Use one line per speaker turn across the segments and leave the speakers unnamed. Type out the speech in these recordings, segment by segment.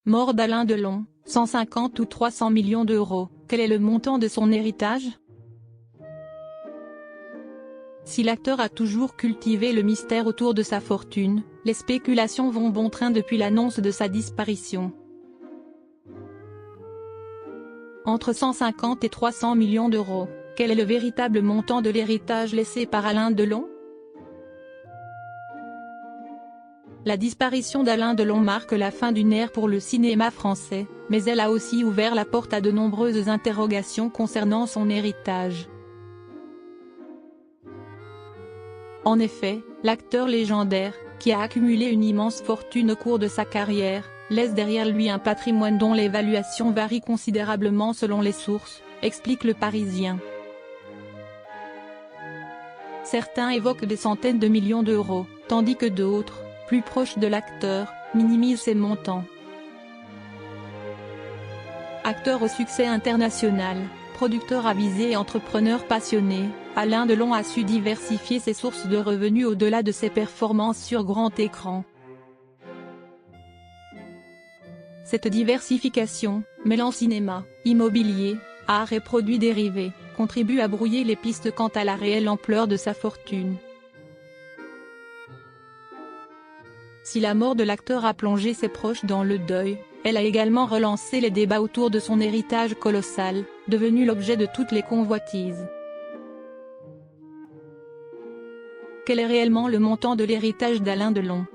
Mort d'Alain Delon, 150 ou 300 millions d'euros, quel est le montant de son héritage? Si l'acteur a toujours cultivé le mystère autour de sa fortune, les spéculations vont bon train depuis l'annonce de sa disparition. Entre 150 et 300 millions d'euros, quel est le véritable montant de l'héritage laissé par Alain Delon? La disparition d'Alain Delon marque la fin d'une ère pour le cinéma français, mais elle a aussi ouvert la porte à de nombreuses interrogations concernant son héritage. En effet, l'acteur légendaire, qui a accumulé une immense fortune au cours de sa carrière, laisse derrière lui un patrimoine dont l'évaluation varie considérablement selon les sources, explique Le Parisien. Certains évoquent des centaines de millions d'euros, tandis que d'autres, plus proches de l'acteur, minimisent ces montants. Acteur au succès international, producteur avisé et entrepreneur passionné, Alain Delon a su diversifier ses sources de revenus au-delà de ses performances sur grand écran. Cette diversification, mêlant cinéma, immobilier, art et produits dérivés, contribue à brouiller les pistes quant à la réelle ampleur de sa fortune. Si la mort de l'acteur a plongé ses proches dans le deuil, elle a également relancé les débats autour de son héritage colossal, devenu l'objet de toutes les convoitises. Quel est réellement le montant de l'héritage d'Alain Delon?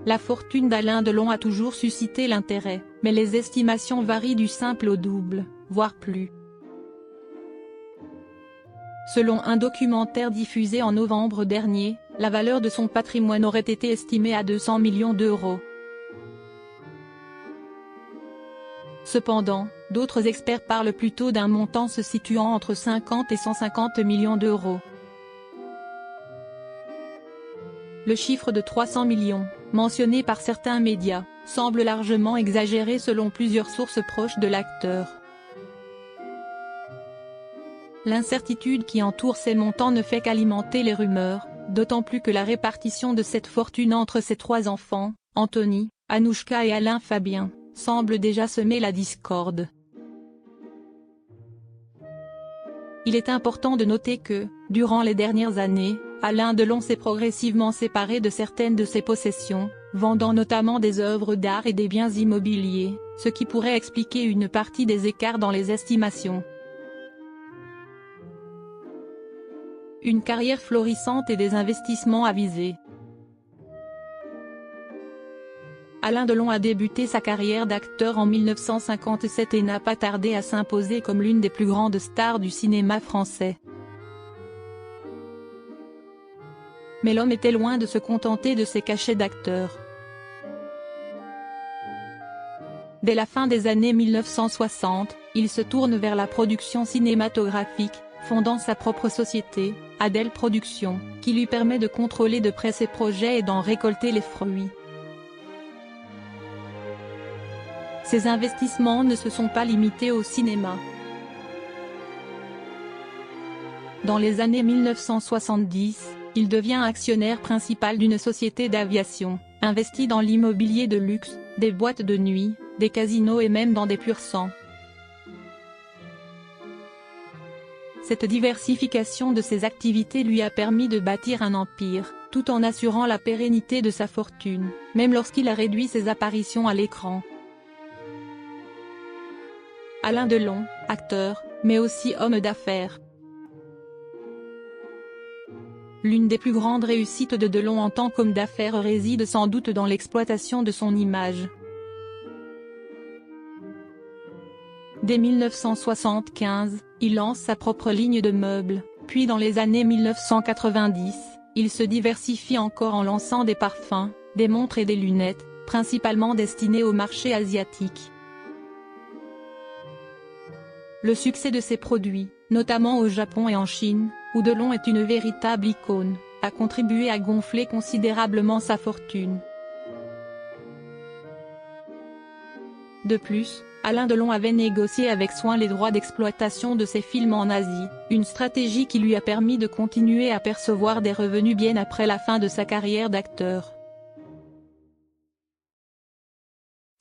La fortune d'Alain Delon a toujours suscité l'intérêt, mais les estimations varient du simple au double, voire plus. Selon un documentaire diffusé en novembre dernier, la valeur de son patrimoine aurait été estimée à 200 millions d'euros. Cependant, d'autres experts parlent plutôt d'un montant se situant entre 50 et 150 millions d'euros. Le chiffre de 300 millions, mentionné par certains médias, semble largement exagéré selon plusieurs sources proches de l'acteur. L'incertitude qui entoure ces montants ne fait qu'alimenter les rumeurs, d'autant plus que la répartition de cette fortune entre ses trois enfants, Anthony, Anouchka et Alain Fabien, semble déjà semer la discorde. Il est important de noter que, durant les dernières années, Alain Delon s'est progressivement séparé de certaines de ses possessions, vendant notamment des œuvres d'art et des biens immobiliers, ce qui pourrait expliquer une partie des écarts dans les estimations. Une carrière florissante et des investissements avisés. Alain Delon a débuté sa carrière d'acteur en 1957 et n'a pas tardé à s'imposer comme l'une des plus grandes stars du cinéma français. Mais l'homme était loin de se contenter de ses cachets d'acteur. Dès la fin des années 1960, il se tourne vers la production cinématographique, fondant sa propre société, Adèle Productions, qui lui permet de contrôler de près ses projets et d'en récolter les fruits. Ses investissements ne se sont pas limités au cinéma. Dans les années 1970, il devient actionnaire principal d'une société d'aviation, investit dans l'immobilier de luxe, des boîtes de nuit, des casinos et même dans des pur-sang. Cette diversification de ses activités lui a permis de bâtir un empire, tout en assurant la pérennité de sa fortune, même lorsqu'il a réduit ses apparitions à l'écran. Alain Delon, acteur, mais aussi homme d'affaires. L'une des plus grandes réussites de Delon en tant qu'homme d'affaires réside sans doute dans l'exploitation de son image. Dès 1975, il lance sa propre ligne de meubles, puis dans les années 1990, il se diversifie encore en lançant des parfums, des montres et des lunettes, principalement destinées au marché asiatique. Le succès de ses produits, notamment au Japon et en Chine, où Delon est une véritable icône, a contribué à gonfler considérablement sa fortune. De plus, Alain Delon avait négocié avec soin les droits d'exploitation de ses films en Asie, une stratégie qui lui a permis de continuer à percevoir des revenus bien après la fin de sa carrière d'acteur.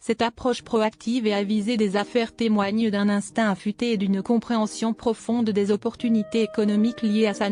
Cette approche proactive et avisée des affaires témoigne d'un instinct affûté et d'une compréhension profonde des opportunités économiques liées à sa